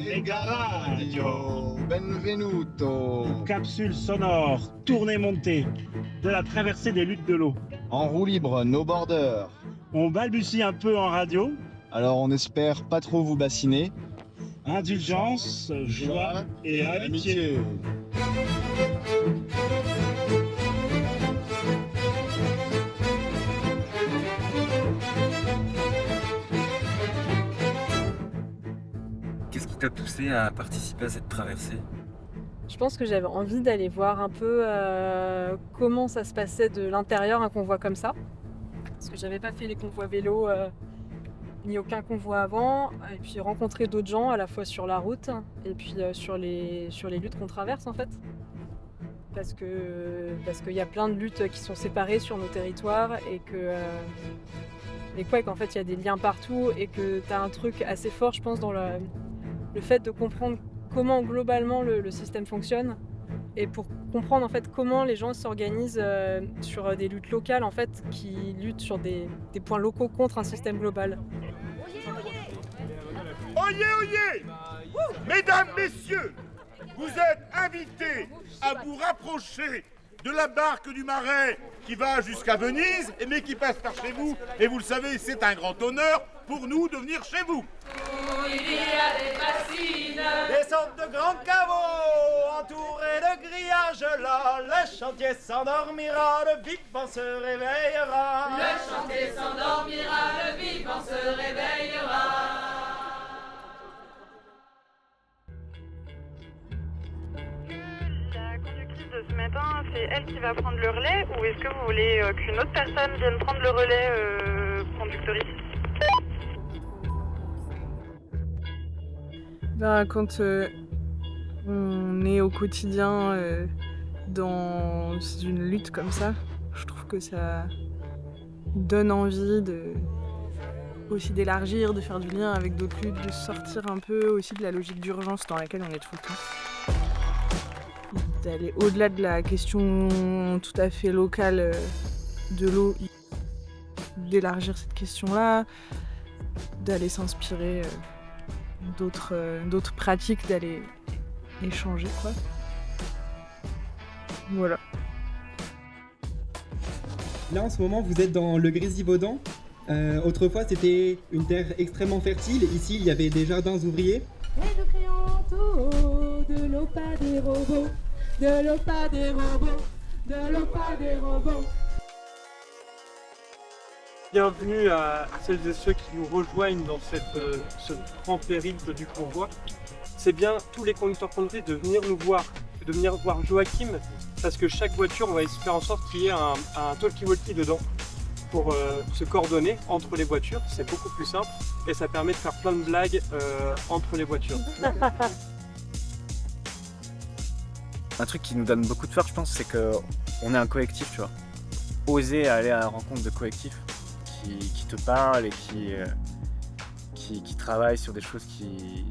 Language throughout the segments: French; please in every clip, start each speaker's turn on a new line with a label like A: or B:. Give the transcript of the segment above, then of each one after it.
A: Méga Radio.
B: Benvenuto.
A: Capsule sonore, tournée montée, de la traversée des luttes de l'eau.
B: En roue libre, no border.
A: On balbutie un peu en radio.
B: Alors on espère pas trop vous bassiner.
A: Indulgence, joie et amitié.
C: Qu'est-ce qui t'a poussé à participer à cette traversée ?
D: Je pense que j'avais envie d'aller voir un peu comment ça se passait de l'intérieur un convoi comme ça. Parce que j'avais pas fait les convois vélo ni aucun convoi avant. Et puis rencontrer d'autres gens à la fois sur la route et puis sur les luttes qu'on traverse en fait. Parce qu'il y a plein de luttes qui sont séparées sur nos territoires et qu'en fait il y a des liens partout et que tu as un truc assez fort je pense dans le fait de comprendre comment globalement le système fonctionne et pour comprendre en fait comment les gens s'organisent sur des luttes locales en fait qui luttent sur des points locaux contre un système global.
E: Oyez, oyez! Mesdames, messieurs, vous êtes invités à vous rapprocher de la barque du Marais qui va jusqu'à Venise, mais qui passe par chez vous. Et vous le savez, c'est un grand honneur pour nous de venir chez vous.
F: Il y a des bassines,
G: des sortes de grands caveaux entourés de grillages là. Le chantier s'endormira, le vivant se réveillera.
F: Le chantier s'endormira, le vivant se réveillera.
H: De ce matin, c'est elle qui va prendre le relais ou est-ce que vous voulez qu'une autre personne vienne prendre le relais conductrice ?
I: Quand on est au quotidien dans une lutte comme ça, je trouve que ça donne envie aussi d'élargir, de faire du lien avec d'autres luttes, de sortir un peu aussi de la logique d'urgence dans laquelle on est tout le temps. D'aller au-delà de la question tout à fait locale de l'eau, d'élargir cette question-là, d'aller s'inspirer d'autres pratiques, d'aller échanger, quoi. Voilà.
J: Là, en ce moment, vous êtes dans le Grésivaudan. Autrefois, c'était une terre extrêmement fertile. Ici, il y avait des jardins ouvriers.
F: Et nous crions tout haut, de l'eau pas des robots. De l'eau pas des robots, de l'eau pas des robots.
K: Bienvenue à celles et ceux qui nous rejoignent dans ce grand périple du convoi. C'est bien tous les conducteurs conductrices de venir nous voir, de venir voir Joachim, parce que chaque voiture, on va essayer de faire en sorte qu'il y ait un talkie-walkie dedans pour se coordonner entre les voitures. C'est beaucoup plus simple et ça permet de faire plein de blagues entre les voitures.
L: Un truc qui nous donne beaucoup de force, je pense, c'est qu'on est un collectif, tu vois. Oser aller à la rencontre de collectifs qui te parlent et qui travaillent sur des choses qui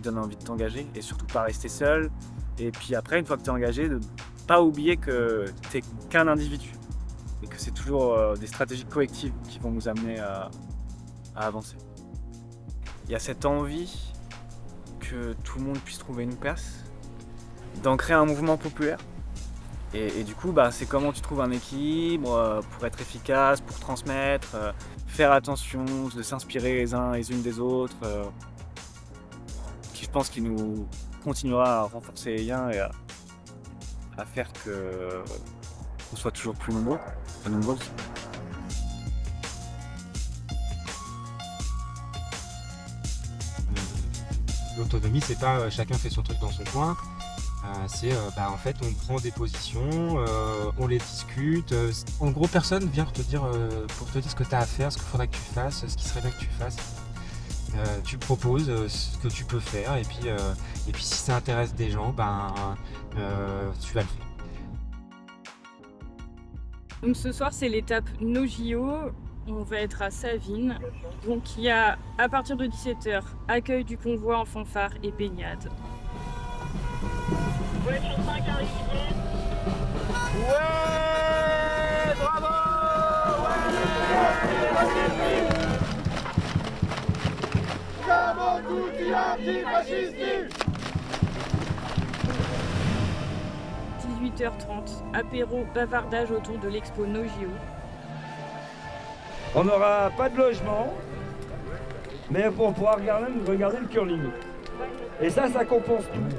L: donnent envie de t'engager et surtout pas rester seul. Et puis après, une fois que tu es engagé, de pas oublier que tu n'es qu'un individu et que c'est toujours des stratégies collectives qui vont nous amener à avancer. Il y a cette envie que tout le monde puisse trouver une place, d'en créer un mouvement populaire. Et du coup, c'est comment tu trouves un équilibre pour être efficace, pour transmettre, faire attention, de s'inspirer les uns les unes des autres, qui je pense qu'il nous continuera à renforcer les liens et à faire qu'on soit toujours plus nombreux, nombreuses.
M: L'autonomie, c'est pas chacun fait son truc dans son coin. C'est en fait on prend des positions, on les discute. En gros, personne vient pour te dire ce que tu as à faire, ce qu'il faudrait que tu fasses, ce qui serait bien que tu fasses. Tu proposes ce que tu peux faire et puis si ça intéresse des gens, tu vas le faire.
H: Donc ce soir c'est l'étape No JO, on va être à Savines. Donc il y a à partir de 17h accueil du convoi en fanfare et baignade.
G: Voiture 5 arrivée. Ouais, bravo. Ouais. Siamo tutti
E: antifascistes.
H: 18h30, apéro, bavardage autour de l'expo NoJio.
N: On n'aura pas de logement, mais on pourra regarder le curling. Et ça compense tout.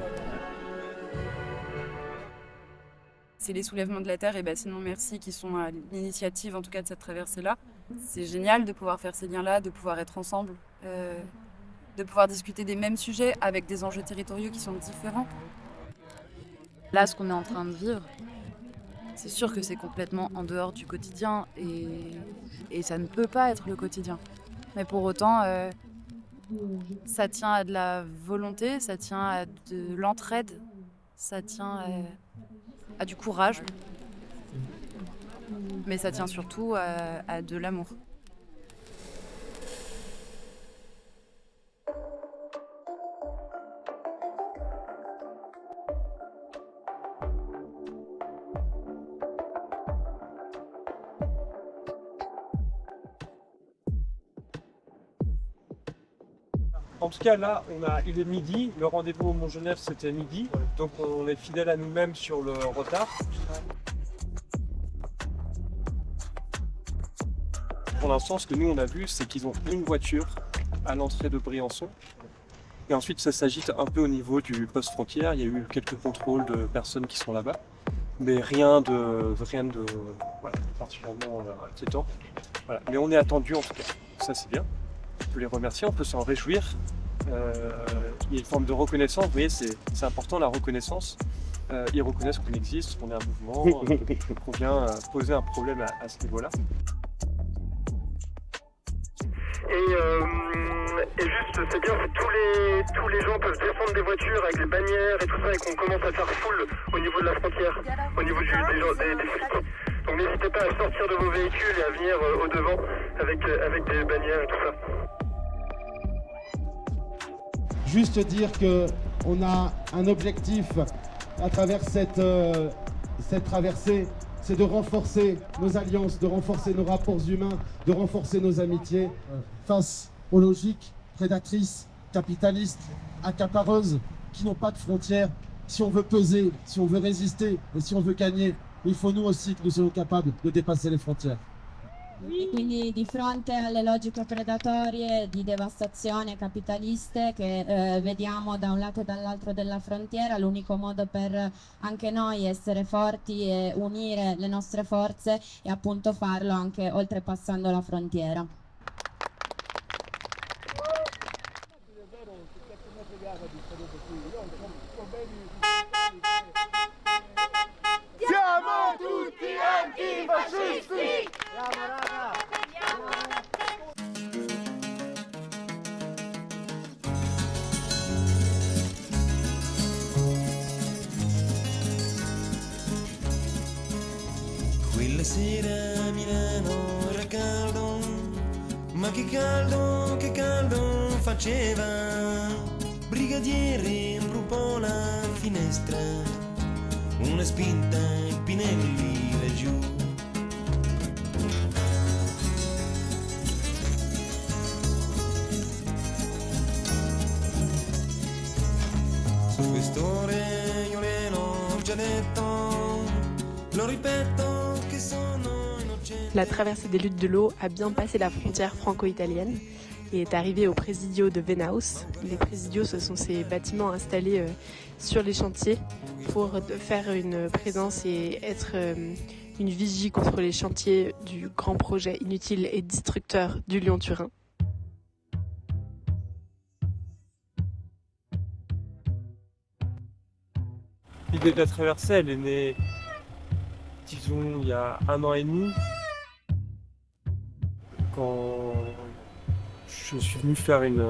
O: C'est les soulèvements de la Terre et Bâtiment Merci qui sont à l'initiative en tout cas de cette traversée-là. C'est génial de pouvoir faire ces liens-là, de pouvoir être ensemble, de pouvoir discuter des mêmes sujets avec des enjeux territoriaux qui sont différents. Là, ce qu'on est en train de vivre, c'est sûr que c'est complètement en dehors du quotidien et ça ne peut pas être le quotidien. Mais pour autant, ça tient à de la volonté, ça tient à de l'entraide, ça tient à du courage, mais ça tient surtout à de l'amour.
K: En tout cas, là, il est midi. Le rendez-vous au Mont-Genève, c'était midi. Donc, on est fidèle à nous-mêmes sur le retard. Pour l'instant, ce que nous, on a vu, c'est qu'ils ont une voiture à l'entrée de Briançon. Et ensuite, ça s'agite un peu au niveau du poste frontière. Il y a eu quelques contrôles de personnes qui sont là-bas. Mais rien de voilà, particulièrement inquiétant. Voilà. Mais on est attendu, en tout cas. Ça, c'est bien. On peut les remercier, on peut s'en réjouir. Il y a une forme de reconnaissance, vous voyez, c'est important la reconnaissance. Ils reconnaissent qu'on existe, qu'on est un mouvement, qu'on vient poser un problème à ce niveau-là.
P: Et juste, c'est bien si tous les gens peuvent descendre des voitures avec les bannières et tout ça et qu'on commence à faire foule au niveau de la frontière, au niveau des flics. Donc n'hésitez pas à sortir de vos véhicules et à venir au devant avec des bannières et tout ça.
Q: Juste dire qu'on a un objectif à travers cette traversée, c'est de renforcer nos alliances, de renforcer nos rapports humains, de renforcer nos amitiés face aux logiques prédatrices, capitalistes, accapareuses, qui n'ont pas de frontières. Si on veut peser, si on veut résister et si on veut gagner, il faut nous aussi que nous soyons capables de dépasser les frontières.
R: E quindi di fronte alle logiche predatorie di devastazione capitaliste che vediamo da un lato e dall'altro della frontiera, l'unico modo per anche noi essere forti è unire le nostre forze e appunto farlo anche oltrepassando la frontiera.
E: Siamo tutti antifascisti! Bravo raga!
S: Quella sera a Milano era caldo, ma che caldo faceva. Brigadiere imbrupò la finestra, una spinta in Pinelli laggiù. Su quest'ore io le l'ho già detto, lo ripeto che sono innocente.
T: La traversée des luttes de l'eau a bien passé la frontière franco-italienne et est arrivée au Presidio de Venaus. Les Presidios, ce sont ces bâtiments installés sur les chantiers pour faire une présence et être une vigie contre les chantiers du grand projet inutile et destructeur du Lyon-Turin.
K: L'idée de la traversée, elle est née, disons, il y a 1 an et demi, quand je suis venu faire une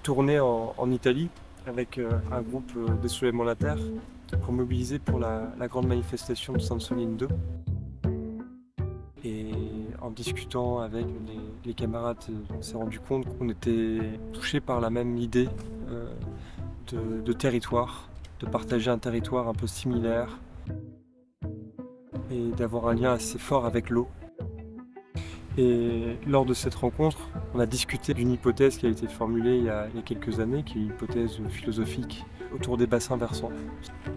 K: tournée en Italie avec un groupe des Soulèvements de la Terre pour mobiliser pour la grande manifestation de Sainte-Soline 2. Et en discutant avec les camarades, on s'est rendu compte qu'on était touchés par la même idée de territoire, de partager un territoire un peu similaire et d'avoir un lien assez fort avec l'eau. Et lors de cette rencontre, on a discuté d'une hypothèse qui a été formulée il y a quelques années, qui est une hypothèse philosophique autour des bassins versants.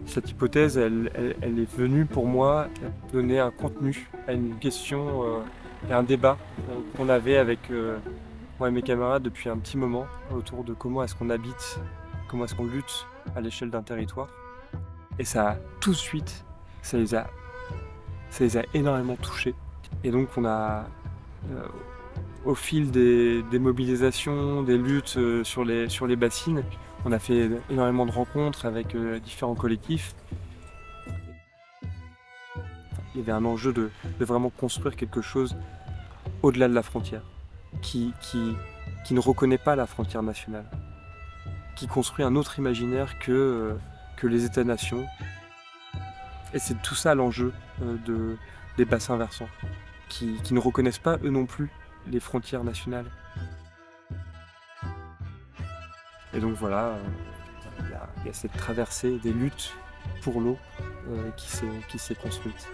K: Cette hypothèse, elle est venue pour moi donner un contenu à une question et un débat qu'on avait avec moi et mes camarades depuis un petit moment autour de comment est-ce qu'on habite, comment est-ce qu'on lutte à l'échelle d'un territoire. Et ça a tout de suite, ça les a énormément touchés. Et donc on a, au fil des mobilisations, des luttes sur les bassines, on a fait énormément de rencontres avec différents collectifs. Il y avait un enjeu de vraiment construire quelque chose au-delà de la frontière, qui ne reconnaît pas la frontière nationale, qui construit un autre imaginaire que les États-nations. Et c'est tout ça l'enjeu des bassins versants, qui ne reconnaissent pas eux non plus les frontières nationales. Et donc voilà, il y a cette traversée des luttes pour l'eau qui s'est construite.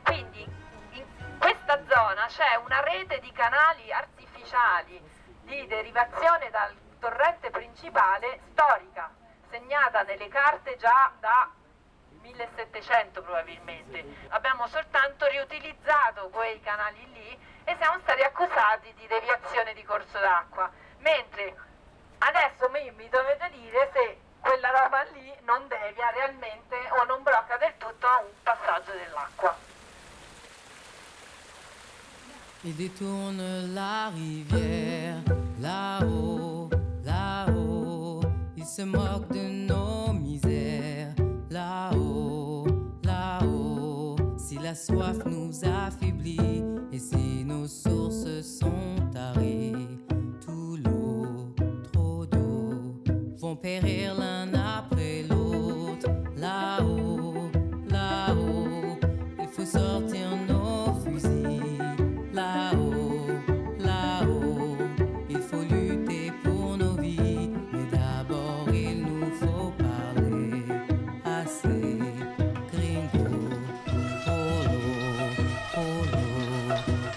U: Quindi in questa zona c'è una rete di canali artificiali di derivazione dal torrente principale storica, segnata nelle carte già da 1700 probabilmente. Abbiamo soltanto riutilizzato quei canali lì e siamo stati accusati di deviazione di corso d'acqua, mentre adesso mi dovete dire se quella roba lì non devia realmente o non blocca del tutto un passaggio dell'acqua.
V: Il détourne la rivière, là-haut, là-haut, il se moque de nos misères, là-haut, là-haut, si la soif nous affaiblit et si nos sources sont tarées, tout l'eau, trop d'eau, vont périr l'un après l'autre, là-haut, là-haut, il faut sortir nos fusils. Là-haut, là-haut, il faut lutter pour nos vies, mais d'abord il nous faut parler assez gringo, polo, polo,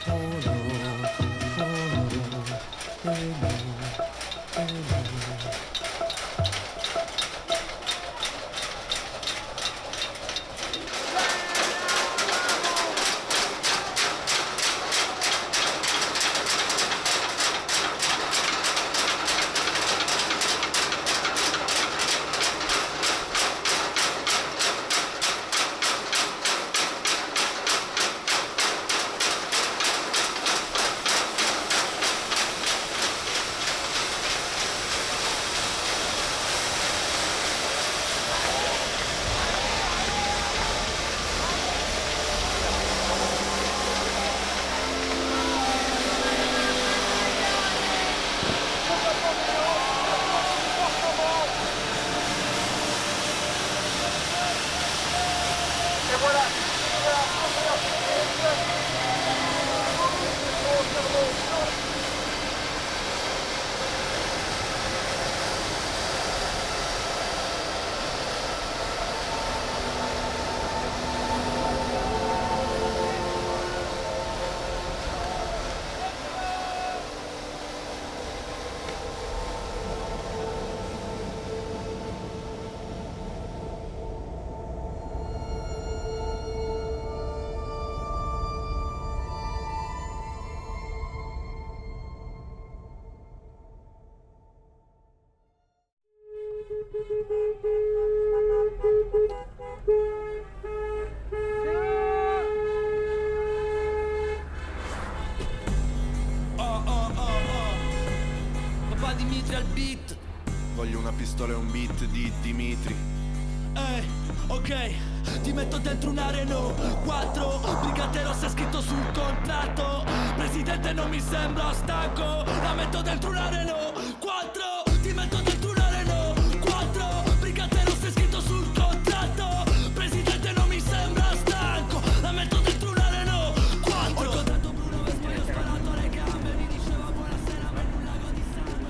V: polo, polo, polo, polo.
S: Papà Dimitri al beat. Voglio una pistola e un beat di Dimitri.
W: Ok, ti metto dentro una Renault 4, Brigate Rosse scritto sul contratto. Presidente non mi sembra stanco, la metto dentro una Renault 4, ti metto dentro una Renault 4, Brigate Rosse scritto sul contratto. Presidente non mi sembra stanco, la metto dentro una Renault 4. Ho incontrato Bruno Vespa e ho sparato le gambe, mi diceva buonasera ma in un lago di sangue.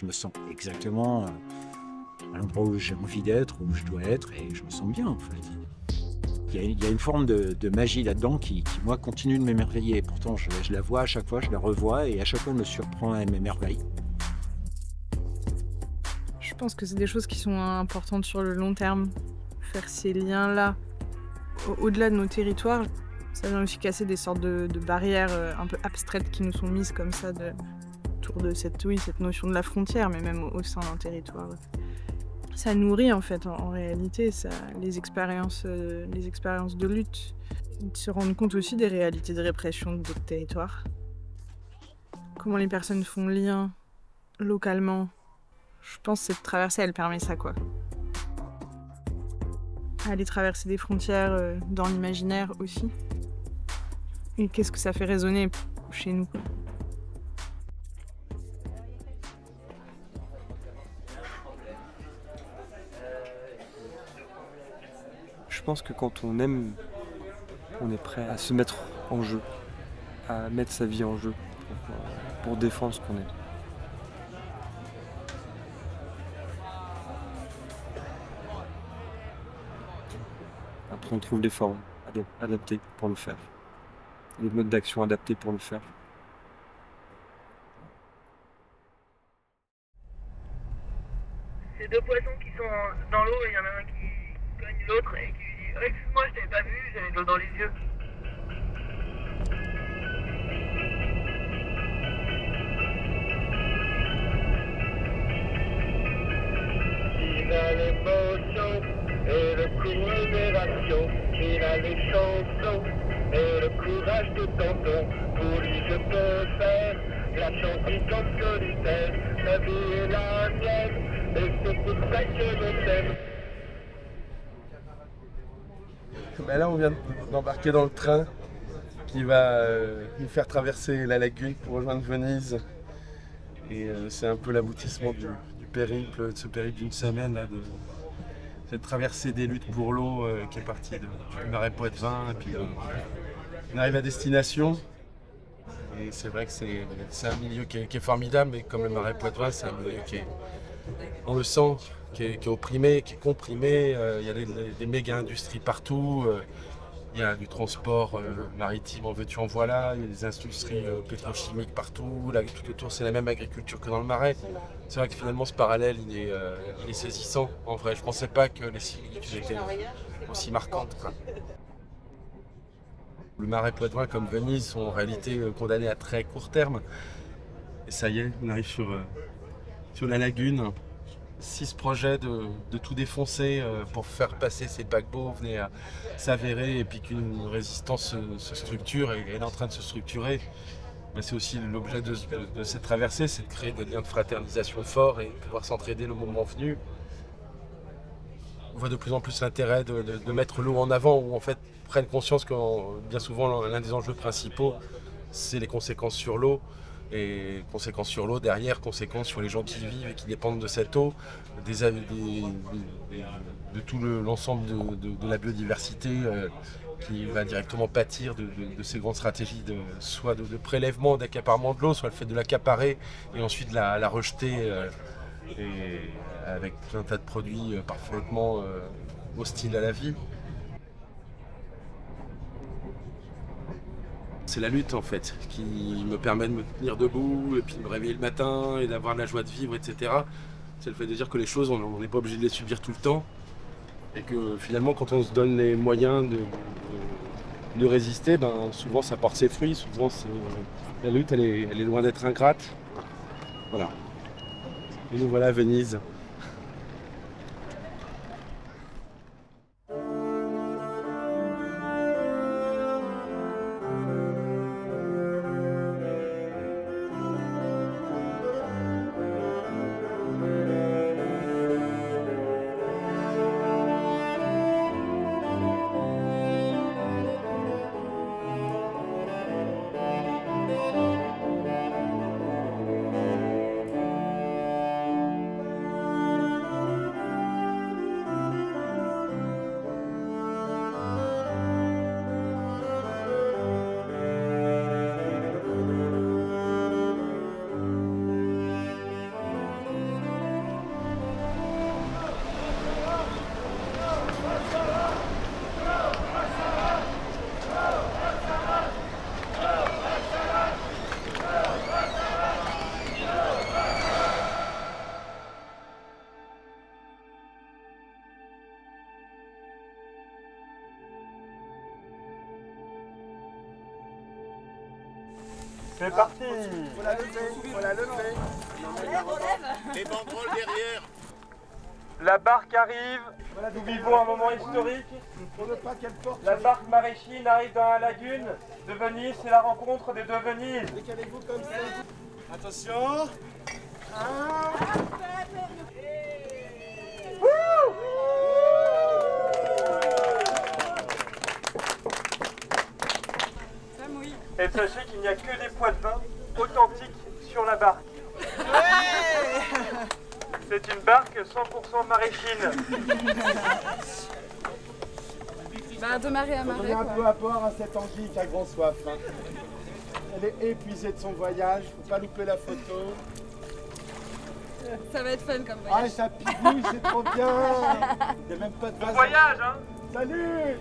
A: Je me sens exactement à l'endroit où j'ai envie d'être, où je dois être, et je me sens bien en fait. Il y a une forme de magie là-dedans qui, moi, continue de m'émerveiller. Et pourtant, je la vois à chaque fois, je la revois, et à chaque fois, elle me surprend, elle m'émerveille.
I: Je pense que c'est des choses qui sont importantes sur le long terme. Faire ces liens-là, au-delà de nos territoires, ça vient aussi casser des sortes de barrières un peu abstraites qui nous sont mises comme ça autour de cette notion de la frontière, mais même au sein d'un territoire. Ça nourrit en fait, en réalité, les expériences de lutte. De se rendre compte aussi des réalités de répression d'autres territoires. Comment les personnes font lien localement. Je pense que cette traversée, elle permet ça, quoi. Aller traverser des frontières dans l'imaginaire aussi. Et qu'est-ce que ça fait résonner chez nous.
K: Je pense que quand on aime, on est prêt à se mettre en jeu, à mettre sa vie en jeu pour défendre ce qu'on est. Après, on trouve des formes adaptées pour le faire, des modes d'action adaptés pour le faire.
U: C'est deux poissons qui sont dans l'eau et il y en a un qui cogne l'autre et qui lui dit oh, excuse-moi, je t'avais pas vu, j'avais de l'eau dans les yeux.
P: Il a l'émotion et le courage, il a les chansons et le courage de tonton. Pour lui je peux faire la chanson comme solitaire, la vie est la mienne et c'est pour ça que je t'aime.
B: Ben là on vient d'embarquer dans le train qui va nous faire traverser la lagune pour rejoindre Venise. Et c'est un peu l'aboutissement du périple, de ce périple d'une semaine là, de cette traversée des luttes pour l'eau qui est partie du Marais Poitevin. Et puis on arrive à destination. Et c'est vrai que c'est un milieu qui est formidable, mais comme le Marais Poitevin, c'est un milieu qui est, on le sent, qui est opprimé, qui est comprimé. Il y a des méga-industries partout. Il y a du transport maritime, en veux-tu, en voilà. Il y a des industries pétrochimiques partout. Là, tout autour, c'est la même agriculture que dans le Marais. C'est vrai que finalement, ce parallèle, il est saisissant. En vrai, je ne pensais pas que les similitudes étaient aussi marquantes, quoi. Le Marais Poitevin, comme Venise, sont en réalité condamnés à très court terme. Et ça y est, on arrive sur la lagune. 6 projets de tout défoncer pour faire passer ces paquebots venaient à s'avérer, et puis qu'une résistance se structure, et elle est en train de se structurer. Mais c'est aussi l'objet de cette traversée, c'est de créer des liens de fraternisation forts et pouvoir s'entraider le moment venu. On voit de plus en plus l'intérêt de mettre l'eau en avant, où en fait prennent conscience que bien souvent l'un des enjeux principaux, c'est les conséquences sur l'eau. Et conséquences sur l'eau, derrière, conséquences sur les gens qui vivent et qui dépendent de cette eau, de tout l'ensemble de la biodiversité qui va directement pâtir de ces grandes stratégies soit de prélèvement, d'accaparement de l'eau, soit le fait de l'accaparer et ensuite la rejeter et avec tout un tas de produits parfaitement hostiles à la vie. C'est la lutte en fait qui me permet de me tenir debout et puis de me réveiller le matin et d'avoir la joie de vivre, etc. C'est le fait de dire que les choses, on n'est pas obligé de les subir tout le temps et que finalement quand on se donne les moyens de résister, ben, souvent ça porte ses fruits, souvent la lutte elle est loin d'être ingrate. Voilà. Et nous voilà à Venise.
K: C'est parti.
B: Faut la lever.
E: Les banderoles derrière.
K: La barque arrive. Nous vivons un moment historique. La barque Maréchine arrive dans la lagune de Venise. C'est la rencontre des deux Venises.
B: Décalez-vous comme ça. Attention.
K: Et sachez qu'il n'y a que des poids de vin authentiques sur la barque. C'est une barque 100% maréchine.
O: De marée à
B: On
O: marée.
B: est un peu à bord à cette anguille qui a grand soif. Hein. Elle est épuisée de son voyage, faut pas louper la photo.
O: Ça va être fun comme
B: Ah,
O: voyage.
B: ça pigouille, c'est trop bien. Il n'y a même pas de
K: Bon
B: vase.
K: voyage, hein.
B: Salut.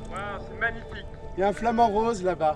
K: Wow, c'est magnifique.
B: Il y a un flamant rose là-bas.